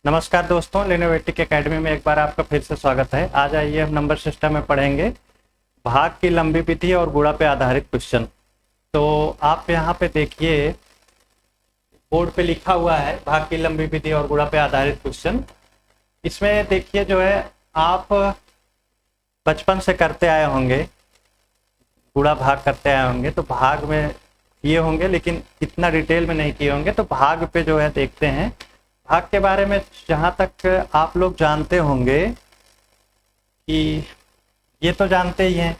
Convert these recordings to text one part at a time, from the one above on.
नमस्कार दोस्तों, लिनोवेटिक एकेडमी में एक बार आपका फिर से स्वागत है। आज आइए हम नंबर सिस्टम में पढ़ेंगे भाग की लंबी विधि और गुणा पे आधारित क्वेश्चन। तो आप यहाँ पे देखिए, बोर्ड पे लिखा हुआ है भाग की लंबी विधि और गुणा पे आधारित क्वेश्चन। इसमें देखिए जो है, आप बचपन से करते आए होंगे, गुणा भाग करते आए होंगे, तो भाग में किए होंगे लेकिन इतना डिटेल में नहीं किए होंगे। तो भाग पे जो है देखते हैं, भाग के बारे में जहाँ तक आप लोग जानते होंगे कि ये तो जानते ही हैं,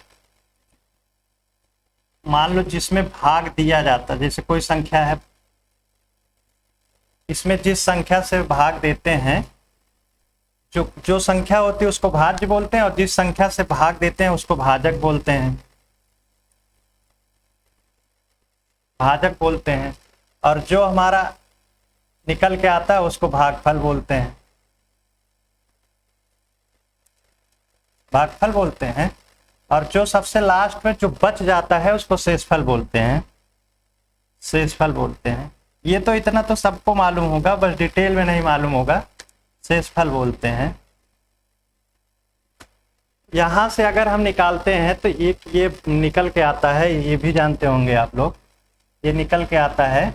मान लो जिसमें भाग दिया जाता है, जैसे कोई संख्या है, इसमें जिस संख्या से भाग देते हैं, जो संख्या होती है उसको भाज्य बोलते हैं, और जिस संख्या से भाग देते हैं उसको भाजक बोलते हैं, भाजक बोलते हैं। और जो हमारा निकल के आता है उसको भागफल बोलते हैं, भागफल बोलते हैं। और जो सबसे लास्ट में जो बच जाता है उसको शेषफल बोलते हैं, शेषफल बोलते हैं। ये तो इतना तो सबको मालूम होगा, बस डिटेल में नहीं मालूम होगा, शेषफल बोलते हैं। यहां से अगर हम निकालते हैं तो एक ये निकल के आता है, ये भी जानते होंगे आप लोग, ये निकल के आता है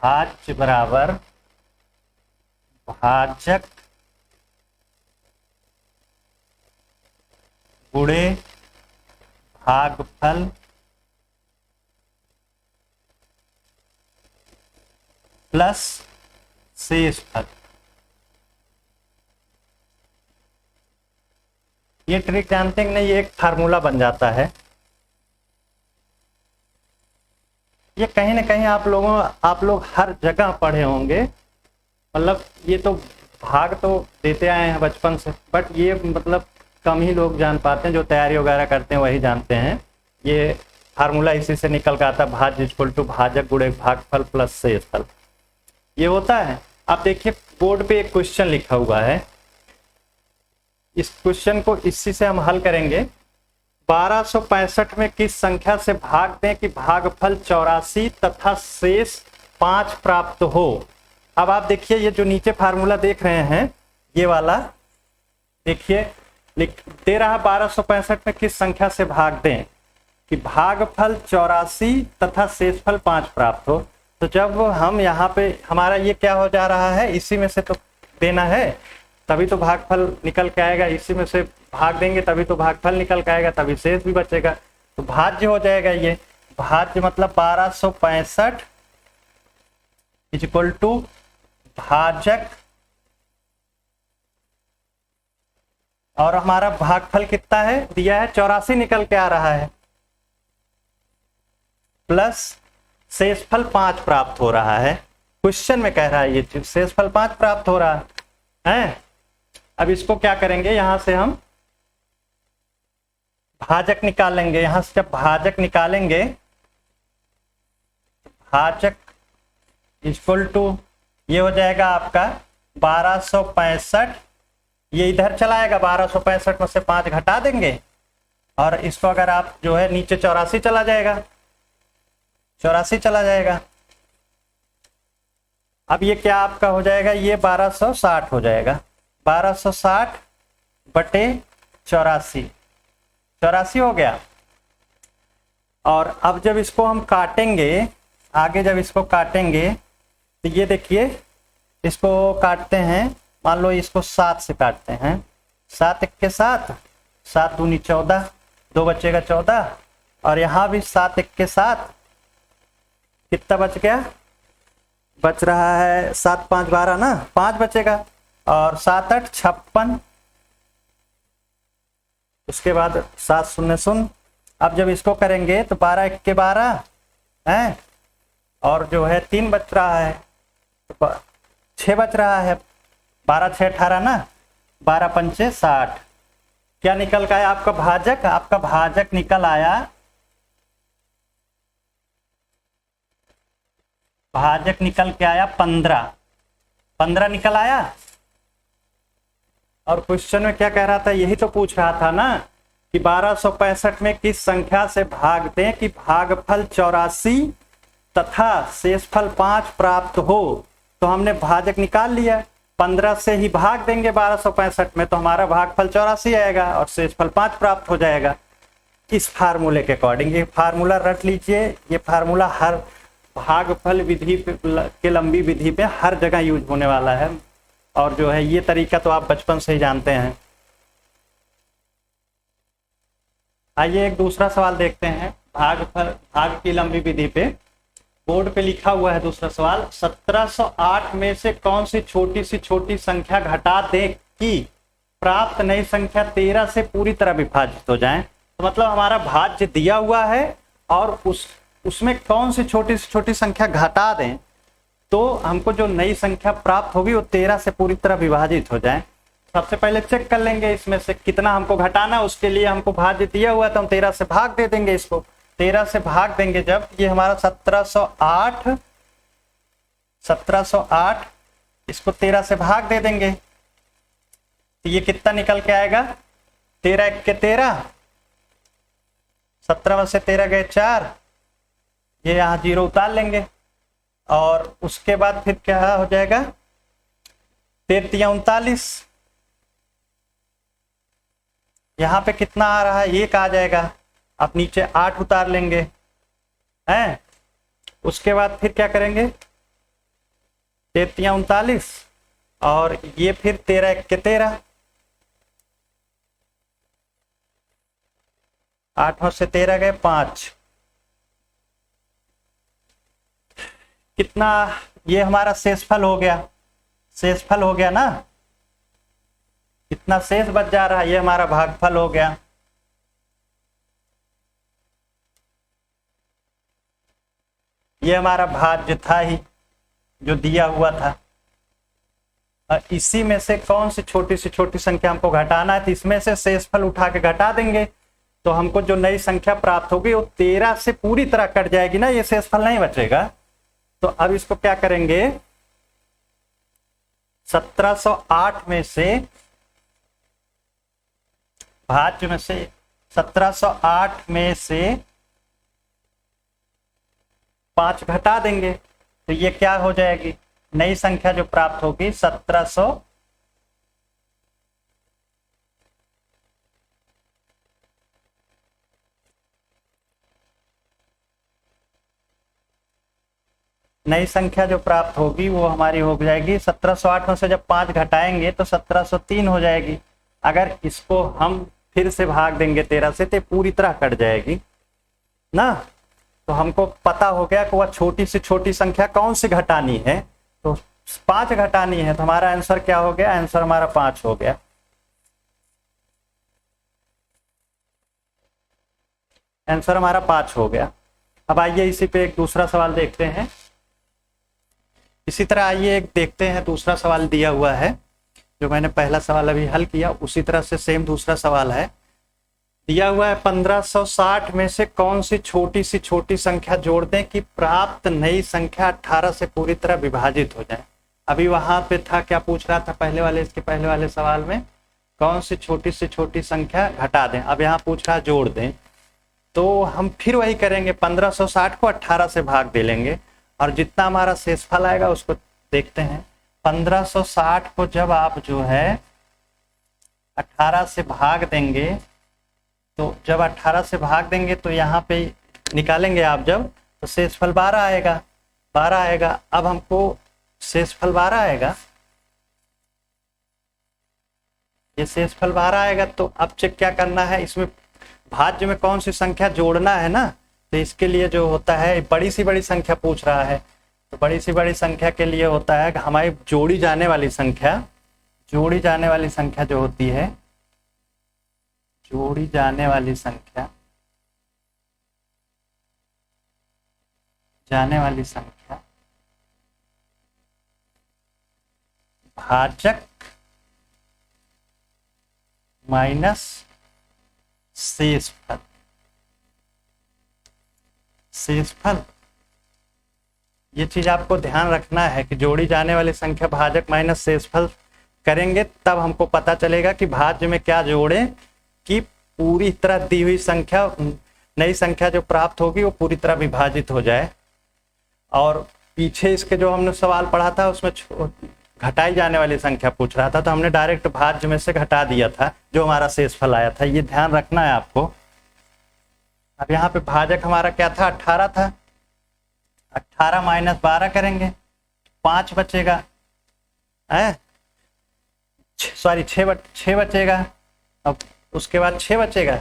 भाज्य बराबर भाजक गुणे भागफल प्लस शेषफल। ये ट्रिक जानते हैं कि नहीं? ये एक फार्मूला बन जाता है। ये कहीं ना कहीं आप लोग हर जगह पढ़े होंगे, मतलब ये तो भाग तो देते आए हैं बचपन से, बट ये मतलब कम ही लोग जान पाते हैं, जो तैयारी वगैरह करते हैं वही जानते हैं। ये फार्मूला इसी से निकल कर आता है, भाज्य इक्वल टू भाजक गुणे भागफल प्लस शेषफल, ये होता है। आप देखिए बोर्ड पे एक क्वेश्चन लिखा हुआ है, इस क्वेश्चन को इसी से हम हल करेंगे। 1265 में किस संख्या से भाग दें कि भागफल 84 तथा शेष 5 प्राप्त हो। अब आप देखिए, ये जो नीचे फार्मूला देख रहे हैं, ये वाला देखिए लिख दे रहा, 1265 में किस संख्या से भाग दें कि भागफल 84 तथा शेषफल 5 प्राप्त हो। तो जब हम यहाँ पे, हमारा ये क्या हो जा रहा है, इसी में से तो देना है, तभी तो भागफल निकल के आएगा। इसी में से भाग देंगे तभी तो भागफल निकल के आएगा, तभी शेष भी बचेगा, तो भाज्य हो जाएगा। ये भाज्य मतलब 1265 इज इक्वल टू भाजक, और हमारा भागफल कितना है दिया है, 84 निकल के आ रहा है, प्लस शेषफल 5 प्राप्त हो रहा है। क्वेश्चन में कह रहा है ये चीज, शेषफल 5 प्राप्त हो रहा है। अब इसको क्या करेंगे, यहां से हम भाजक निकाल लेंगे। यहां से जब भाजक निकालेंगे, भाजक इक्वल टू ये हो जाएगा आपका 1265, ये इधर चलाएगा, 1265 में से 5 घटा देंगे, और इसको अगर आप जो है नीचे 84 चला जाएगा, 84 चला जाएगा। अब ये क्या आपका हो जाएगा, ये 1260 हो जाएगा, 1260 बटे 84, 84 हो गया। और अब जब इसको हम काटेंगे, आगे जब इसको काटेंगे, तो ये देखिए, इसको काटते हैं, मान लो इसको 7 से काटते हैं, 7 1 के 7, 7 दूनी 14, 2 बचेगा 14, और यहाँ भी 7 1 के 7, कितना बच गया, बच रहा है 7 5 12 ना, 5 बचेगा, और 7 8 56, उसके बाद 7 0 0। अब जब इसको करेंगे तो 12 1 के 12 है, और जो है 3 बच रहा है, तो 6 बच रहा है, 12 6 18 ना, 12 पंचे 60। क्या निकल का आया आपका भाजक, आपका भाजक निकल आया, भाजक निकल के आया 15, 15 निकल आया। और क्वेश्चन में क्या कह रहा था, यही तो पूछ रहा था ना कि 1265 में किस संख्या से भाग दें कि भागफल 84 तथा शेषफल 5 प्राप्त हो। तो हमने भाजक निकाल लिया, 15 से ही भाग देंगे 1265 में, तो हमारा भागफल 84 आएगा और शेषफल 5 प्राप्त हो जाएगा। इस फार्मूले के अकॉर्डिंग ये फार्मूला रट लीजिए। ये फार्मूला हर भागफल विधि के लंबी विधि पे हर जगह यूज होने वाला है, और जो है ये तरीका तो आप बचपन से ही जानते हैं। आइए एक दूसरा सवाल देखते हैं। भाग की लंबी विधि पे बोर्ड पे लिखा हुआ है दूसरा सवाल, 1708 में से कौन सी छोटी संख्या घटा दें कि प्राप्त नई संख्या 13 से पूरी तरह विभाजित हो जाए। तो मतलब हमारा भाज्य दिया हुआ है और उसमें कौन सी छोटी संख्या घटा दें तो हमको जो नई संख्या प्राप्त होगी वो 13 से पूरी तरह विभाजित हो जाए। सबसे पहले चेक कर लेंगे इसमें से कितना हमको घटाना, उसके लिए हमको भाज्य दिया हुआ है तो हम 13 से भाग दे देंगे। इसको 13 से भाग देंगे जब, ये हमारा 1708 इसको 13 से भाग दे देंगे तो ये कितना निकल के आएगा, 13 एक के 13, 17 में से 13 गए 4, ये यहाँ 0 उतार लेंगे और उसके बाद फिर क्या हो जाएगा, 13 39, यहाँ पे कितना आ रहा है 1 आ जाएगा। अब नीचे 8 उतार लेंगे हैं, उसके बाद फिर क्या करेंगे, 13 39 और ये फिर 13 एक के 13, 8 से 13 गए 5, कितना, ये हमारा शेषफल हो गया। शेषफल हो गया ना, कितना शेष बच जा रहा है, ये हमारा भागफल हो गया। ये हमारा भाज्य था ही जो दिया हुआ था। और इसी में से कौन सी छोटी संख्या हमको घटाना है, तो इसमें से शेषफल उठा के घटा देंगे तो हमको जो नई संख्या प्राप्त होगी वो 13 से पूरी तरह कट जाएगी ना, ये शेषफल नहीं बचेगा। तो अब इसको क्या करेंगे, 1708 में से भाज्य में से 1708 में से 5 घटा देंगे तो ये क्या हो जाएगी, नई संख्या जो प्राप्त होगी 1700, नई संख्या जो प्राप्त होगी वो हमारी हो जाएगी 1708 में से जब 5 घटाएंगे तो 1703 हो जाएगी। अगर इसको हम फिर से भाग देंगे 13 से तो पूरी तरह कट जाएगी ना। तो हमको पता हो गया कि वह छोटी से छोटी संख्या कौन सी घटानी है, तो 5 घटानी है। तो हमारा आंसर क्या हो गया, आंसर हमारा 5 हो गया। आंसर हमारा 5 हो गया। अब आइए इसी पे एक दूसरा सवाल देखते हैं। इसी तरह आइए एक देखते हैं दूसरा सवाल दिया हुआ है, जो मैंने पहला सवाल अभी हल किया उसी तरह से सेम दूसरा सवाल है। दिया हुआ है 1560 में से कौन सी छोटी संख्या जोड़ दें कि प्राप्त नई संख्या 18 से पूरी तरह विभाजित हो जाए। अभी वहां पे था, क्या पूछ रहा था पहले वाले सवाल में, कौन सी छोटी संख्या घटा दें। अब यहाँ पूछ रहा जोड़ दें, तो हम फिर वही करेंगे, 1560 को 18 से भाग दे लेंगे और जितना हमारा शेषफल आएगा उसको देखते हैं। 1560 को जब आप जो है 18 से भाग देंगे, तो जब 18 से भाग देंगे तो यहाँ पे निकालेंगे आप जब, तो शेषफल 12 आएगा। अब हमको शेषफल 12 आएगा, ये शेषफल 12 आएगा। तो अब चेक क्या करना है, इसमें भाज्य में कौन सी संख्या जोड़ना है ना, तो इसके लिए जो होता है बड़ी सी बड़ी संख्या पूछ रहा है, तो बड़ी सी बड़ी संख्या के लिए होता है कि हमारी जोड़ी जाने वाली संख्या जो होती है, जोड़ी जाने वाली संख्या भाजक माइनस शेषफल। ये चीज आपको ध्यान रखना है कि जोड़ी जाने वाली संख्या भाजक माइनस शेषफल करेंगे तब हमको पता चलेगा कि भाज्य में क्या जोड़ें कि पूरी तरह दी हुई संख्या, नई संख्या जो प्राप्त होगी वो पूरी तरह विभाजित हो जाए। और पीछे इसके जो हमने सवाल पढ़ा था उसमें घटाई जाने वाली संख्या पूछ रहा था, तो हमने डायरेक्ट भाज्य में से घटा दिया था जो हमारा शेषफल आया था। ये ध्यान रखना है आपको। अब यहाँ पे भाजक हमारा क्या था, 18 था। 18 माइनस 12 करेंगे, 5 बचेगा, है सॉरी 6 बचेगा। अब उसके बाद 6 बचेगा।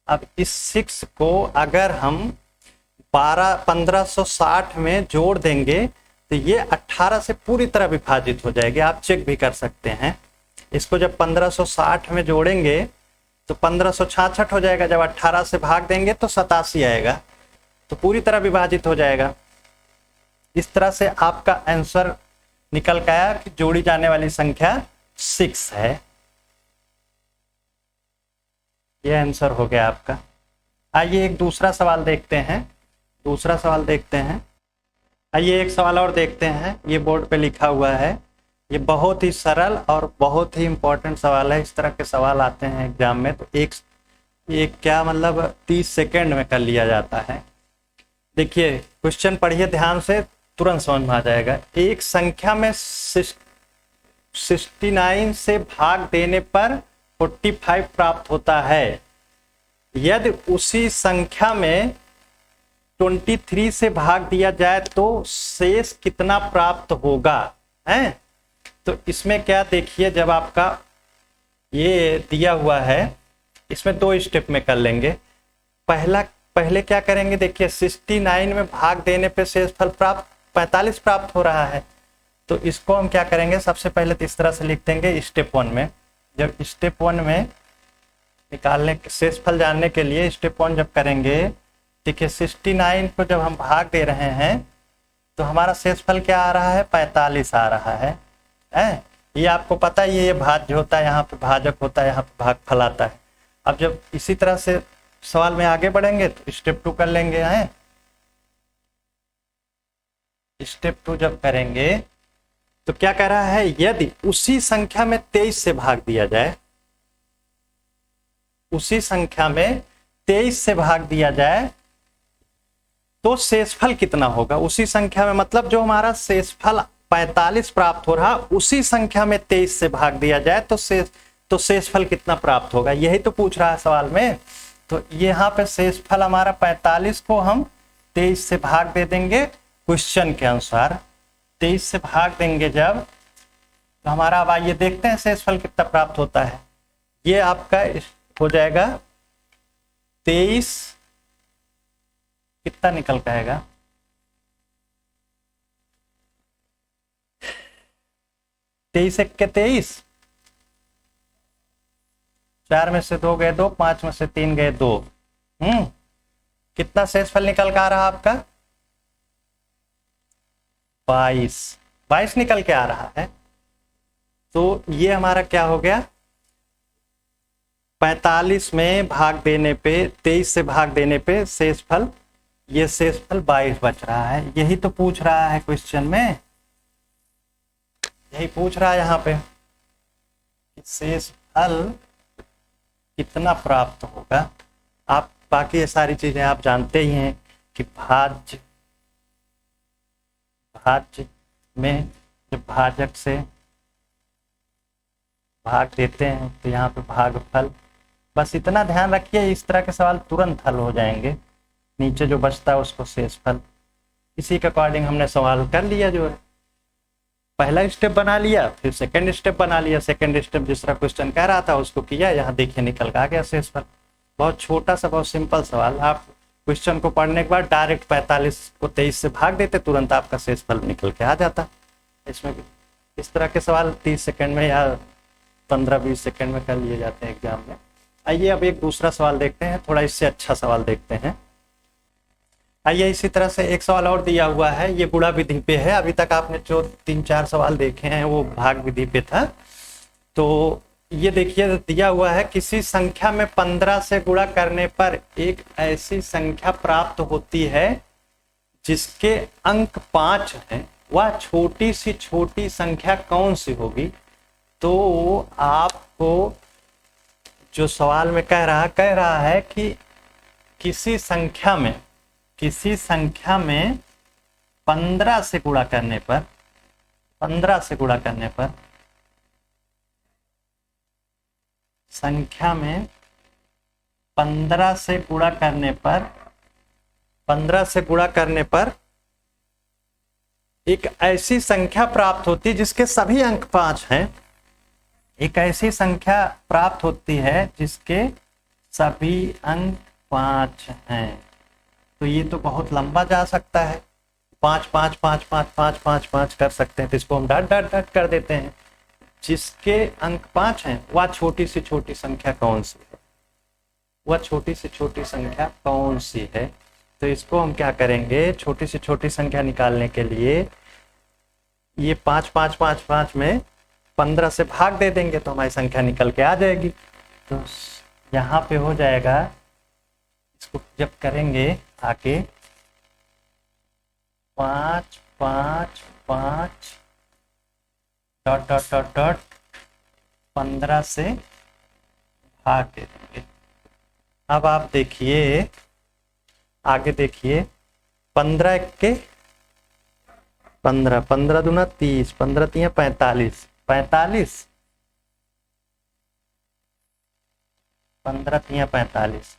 अब इस 6 को अगर हम 1560 में जोड़ देंगे तो ये 18 से पूरी तरह विभाजित हो जाएगी। आप चेक भी कर सकते हैं। इसको जब 1560 में जोड़ेंगे तो 1566 हो जाएगा। जब 18 से भाग देंगे तो 87 आएगा, तो पूरी तरह विभाजित हो जाएगा। इस तरह से आपका आंसर निकल के आया कि जोड़ी जाने वाली संख्या 6 है। यह आंसर हो गया आपका। आइए एक दूसरा सवाल देखते हैं। आइए एक सवाल और देखते हैं। ये बोर्ड पे लिखा हुआ है। ये बहुत ही सरल और बहुत ही इंपॉर्टेंट सवाल है। इस तरह के सवाल आते हैं एग्जाम में तो एक क्या मतलब 30 सेकेंड में कर लिया जाता है। देखिए क्वेश्चन पढ़िए ध्यान से, तुरंत समझ में आ जाएगा। एक संख्या में 69 से भाग देने पर 45 प्राप्त होता है। यदि उसी संख्या में 23 से भाग दिया जाए तो शेष कितना प्राप्त होगा, है? तो इसमें क्या देखिए, जब आपका ये दिया हुआ है इसमें 2 स्टेप में कर लेंगे। पहले क्या करेंगे, देखिए 69 में भाग देने पे शेषफल प्राप्त 45 प्राप्त हो रहा है। तो इसको हम क्या करेंगे, सबसे पहले तो इस तरह से लिख देंगे स्टेप 1 में। जब स्टेप 1 में निकालने शेषफल जानने के लिए स्टेप 1 जब करेंगे, देखिए 69 को जब हम भाग दे रहे हैं तो हमारा शेषफल क्या आ रहा है, 45 आ रहा है। ये आपको पता ही है, ये भाज्य होता है, यहाँ पे भाजक होता है, यहाँ पे भागफल आता है। अब जब इसी तरह से सवाल में आगे बढ़ेंगे तो स्टेप 2 कर लेंगे। हैं स्टेप 2 जब करेंगे तो क्या कह रहा है, यदि उसी संख्या में 23 से भाग दिया जाए, उसी संख्या में 23 से भाग दिया जाए तो शेषफल कितना होगा। उसी संख्या में मतलब जो हमारा शेषफल 45 प्राप्त हो रहा, उसी संख्या में 23 से भाग दिया जाए तो शेषफल कितना प्राप्त होगा, यही तो पूछ रहा है सवाल में। तो यहाँ पे शेषफल हमारा 45 को हम 23 से भाग दे देंगे क्वेश्चन के अनुसार। 23 से भाग देंगे जब, तो हमारा अब आइए देखते हैं शेषफल कितना प्राप्त होता है। ये आपका हो जाएगा 23, कितना निकल के आएगा, 23 के 23, 4 में से 2 गए 2, 5 में से 3 गए 2। कितना शेषफल निकल के आ रहा आपका, 22 निकल के आ रहा है। तो ये हमारा क्या हो गया, 45 में भाग देने पे, 23 से भाग देने पे शेषफल, ये शेषफल 22 बच रहा है। यही तो पूछ रहा है क्वेश्चन में, यही पूछ रहा है यहाँ पे शेषफल कितना प्राप्त होगा। आप बाकी ये सारी चीजें आप जानते ही हैं कि भाज्य में जब भाजक से भाग देते हैं तो यहाँ पे भागफल, बस इतना ध्यान रखिए। इस तरह के सवाल तुरंत हल हो जाएंगे। नीचे जो बचता है उसको शेषफल, इसी के अकॉर्डिंग हमने सवाल कर लिया। जो है पहला स्टेप बना लिया, फिर सेकंड स्टेप बना लिया। सेकंड स्टेप जिस तरह क्वेश्चन कह रहा था उसको किया, यहाँ देखिए निकल आ गया शेषफल। बहुत छोटा सा, बहुत सिंपल सवाल। आप क्वेश्चन को पढ़ने के बाद डायरेक्ट 45 को 23 से भाग देते, तुरंत आपका शेषफल निकल के आ जाता। इसमें इस तरह के सवाल 30 सेकंड में या 15-20 सेकंड में कर लिए जाते हैं एग्जाम में। आइए अब एक दूसरा सवाल देखते हैं, थोड़ा इससे अच्छा सवाल देखते हैं। आइए इसी तरह से एक सवाल और दिया हुआ है, ये गुणा विधि पे है। अभी तक आपने जो 3-4 सवाल देखे हैं वो भाग विधि पे था। तो ये देखिए दिया हुआ है, किसी संख्या में 15 से गुणा करने पर एक ऐसी संख्या प्राप्त होती है जिसके अंक 5 हैं, वह छोटी सी छोटी संख्या कौन सी होगी। तो आपको जो सवाल में कह रहा है कि किसी संख्या में 15 से गुणा करने पर 15 से गुणा करने पर संख्या में 15 से गुणा करने पर 15 से गुणा करने पर एक ऐसी संख्या प्राप्त होती है जिसके सभी अंक 5 हैं। एक ऐसी संख्या प्राप्त होती है जिसके सभी अंक 5 हैं। तो ये तो बहुत लंबा जा सकता है, 5 5 5 5 5 5 5 कर सकते हैं। तो इसको हम डट कर देते हैं। जिसके अंक 5 हैं वह छोटी से छोटी संख्या कौन सी है? वह छोटी से छोटी संख्या कौन सी है? तो इसको हम क्या करेंगे, छोटी से छोटी संख्या निकालने के लिए ये 5 5 5 5 में 15 से भाग दे देंगे तो हमारी संख्या निकल के आ जाएगी। तो यहाँ पे हो जाएगा, इसको जब करेंगे आके 5 5 5 डॉट डॉट डॉट डॉट 15 से भाग दे देंगे। अब आप देखिए, आगे देखिए, 15 के 15 15 दूना 30, 15 तिया 45 45 15 तिया 45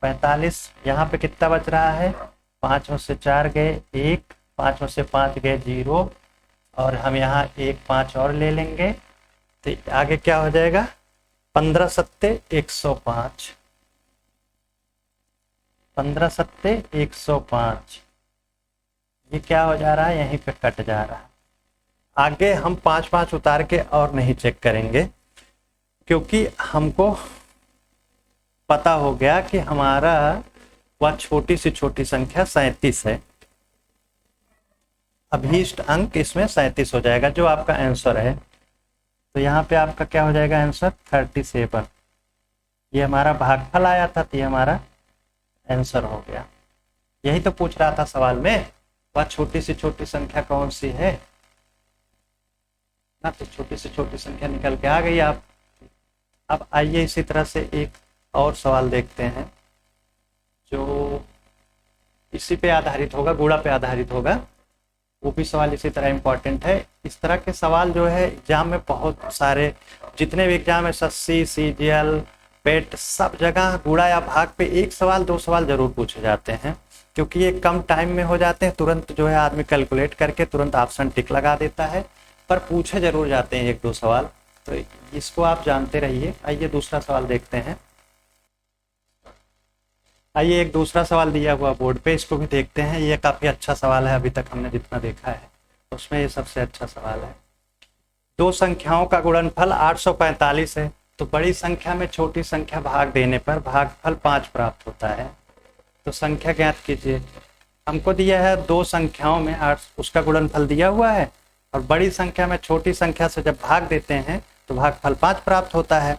45। यहाँ पे कितना बच रहा है? 5 में से 4 गए 1, 5 में से 5 गए 0, और हम यहाँ 1 5 और ले लेंगे तो आगे क्या हो जाएगा? 15 सत्ते 105, 15 सत्ते 105। ये क्या हो जा रहा है? यहीं पे कट जा रहा है। आगे हम 5 5 उतार के और नहीं चेक करेंगे, क्योंकि हमको पता हो गया कि हमारा वह छोटी से छोटी संख्या 37 है। अभीष्ट अंक इसमें 37 हो जाएगा, जो आपका आंसर है। तो यहाँ पे आपका क्या हो जाएगा आंसर? 37। ये हमारा भागफल आया था, तो ये हमारा आंसर हो गया। यही तो पूछ रहा था सवाल में, वह छोटी से छोटी संख्या कौन सी है ना। तो छोटी से छोटी संख्या निकल के आ गई आप। अब आइए इसी तरह से एक और सवाल देखते हैं जो इसी पे आधारित होगा, गुणा पे आधारित होगा। वो भी सवाल इसी तरह इम्पोर्टेंट है। इस तरह के सवाल जो है एग्जाम में बहुत सारे, जितने भी एग्जाम है, SSC CGL पेट, सब जगह गुणा या भाग पे 1 सवाल 2 सवाल जरूर पूछे जाते हैं, क्योंकि ये कम टाइम में हो जाते हैं। तुरंत जो है आदमी कैलकुलेट करके तुरंत ऑप्शन टिक लगा देता है, पर पूछे जरूर जाते हैं 1 2 सवाल। तो इसको आप जानते रहिए। आइए दूसरा सवाल देखते हैं। आइए एक दूसरा सवाल दिया हुआ बोर्ड पे, इसको भी देखते हैं। ये काफ़ी अच्छा सवाल है, अभी तक हमने जितना देखा है उसमें ये सबसे अच्छा सवाल है। 2 संख्याओं का गुणनफल 845 है, तो बड़ी संख्या में छोटी संख्या भाग देने पर भागफल 5 प्राप्त होता है। तो संख्या ज्ञात कीजिए। हमको दिया है 2 संख्याओं में 8, उसका गुणनफल दिया हुआ है, और बड़ी संख्या में छोटी संख्या से जब भाग देते हैं तो भागफल 5 प्राप्त होता है।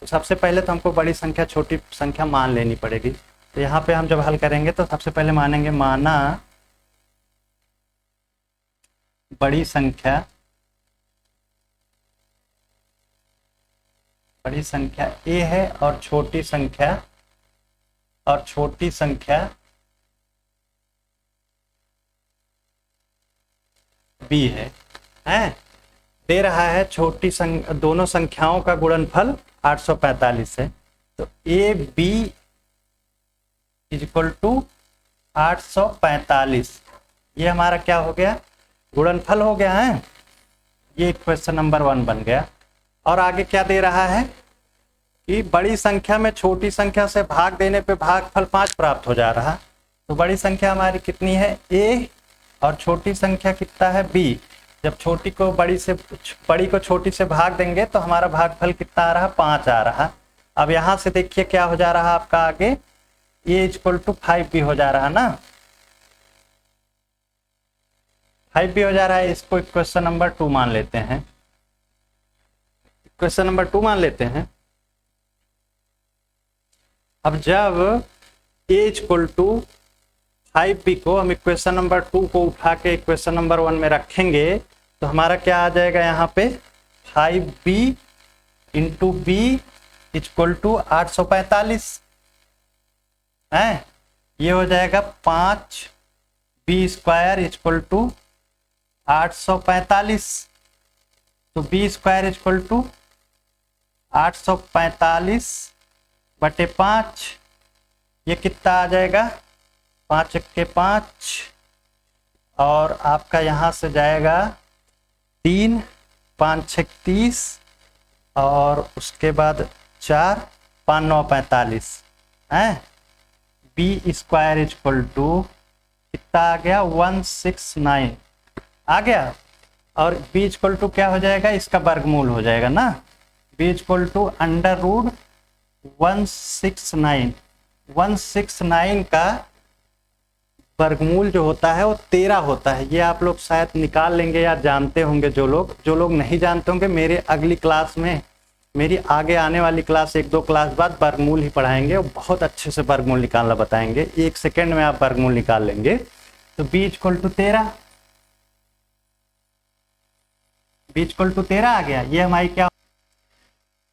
तो सबसे पहले तो हमको बड़ी संख्या छोटी संख्या मान लेनी पड़ेगी। तो यहाँ पे हम जब हल करेंगे तो सबसे पहले मानेंगे, माना बड़ी संख्या A है और छोटी संख्या B है। दे रहा है दोनों संख्याओं का गुणनफल 845 है। तो AB इक्वल टू 845, ये हमारा क्या हो गया? गुणनफल हो गया है। ये क्वेश्चन नंबर 1 बन गया। और आगे क्या दे रहा है कि बड़ी संख्या में छोटी संख्या से भाग देने पे भागफल 5 प्राप्त हो जा रहा। तो बड़ी संख्या हमारी कितनी है? A, और छोटी संख्या कितना है? B। जब बड़ी को छोटी से भाग देंगे तो हमारा भागफल कितना आ रहा? 5 आ रहा। अब यहाँ से देखिए क्या हो जा रहा आपका आगे, A इक्वल टू 5B हो जा रहा ना, 5B हो जा रहा है। इसको क्वेश्चन नंबर 2 मान लेते हैं। क्वेश्चन नंबर 2 मान लेते हैं। अब जब A इक्वल टू 5B को हम इक्वेशन नंबर 2 को उठा के इक्वेशन नंबर 1 में रखेंगे तो हमारा क्या आ जाएगा यहाँ पे? 5B into B equal to 845 है। ये हो जाएगा 5b² इक्वल टू 845। तो b² इक्वल टू 845 बटे 5, ये कितना आ जाएगा 5 के 5, और आपका यहाँ से जाएगा 3, 5 6 30, और उसके बाद 4, 5 9 45 है। b² इक्वल टू कितना आ गया 169 आ गया। और b इक्वल टू क्या हो जाएगा, इसका वर्गमूल हो जाएगा ना, b इक्वल टू √169। 169 का वर्गमूल जो होता है वो 13 होता है। ये आप लोग शायद निकाल लेंगे या जानते होंगे। जो लोग नहीं जानते होंगे, मेरे अगली क्लास में, मेरी आगे आने वाली क्लास 1-2 क्लास बाद वर्गमूल ही पढ़ाएंगे और बहुत अच्छे से वर्गमूल निकालना बताएंगे। 1 सेकेंड में आप वर्गमूल निकाल लेंगे। तो b equal to 13, b equal to 13 आ गया। ये हमारी क्या,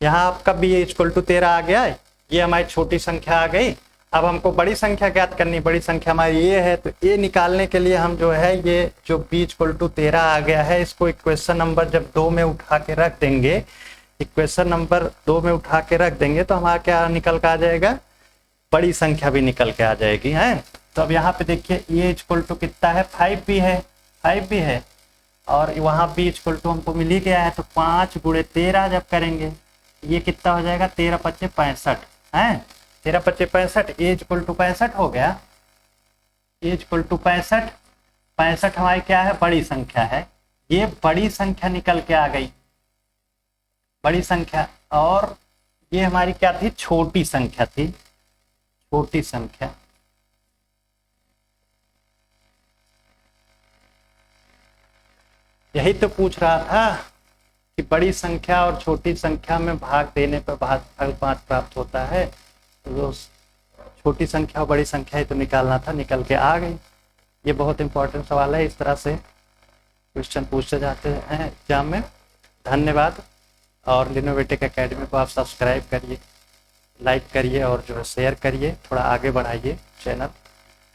यहाँ आपका b इक्वल टू 13 आ गया है। ये हमारी छोटी संख्या आ गई। अब हमको बड़ी संख्या ज्ञात करनी। बड़ी संख्या हमारी ये है, तो ये निकालने के लिए हम जो है, ये जो b इक्वल टू 13 आ गया है, इसको इक्वेशन नंबर जब 2 में उठा के रख देंगे, इक्वेशन नंबर 2 में उठा के रख देंगे, तो हमारा क्या निकल के आ जाएगा, बड़ी संख्या भी निकल के आ जाएगी है। तो अब यहाँ पे देखिए ये इक्वल टू कितना है, 5 भी है, 5 भी है, और वहाँ b इक्वल टू हमको मिल ही गया है। तो 5 × 13 जब करेंगे, ये कितना हो जाएगा 13 × 5 = 65 है। 13 × 5 = 65, a इक्वल टू 65 हो गया। a इक्वल टू 65, 65 हमारी क्या है, बड़ी संख्या है। ये बड़ी संख्या निकल के आ गई, बड़ी संख्या। और ये हमारी क्या थी, छोटी संख्या थी, छोटी संख्या। यही तो पूछ रहा था कि बड़ी संख्या और छोटी संख्या में भाग देने पर भागफल 5 प्राप्त होता है। तो छोटी संख्या और बड़ी संख्या ही तो निकालना था, निकल के आ गई। ये बहुत इंपॉर्टेंट सवाल है, इस तरह से क्वेश्चन पूछे जाते हैं एग्जाम में। धन्यवाद। और लिनोवेटिक एकेडमी को आप सब्सक्राइब करिए, लाइक करिए और जो है शेयर करिए, थोड़ा आगे बढ़ाइए चैनल।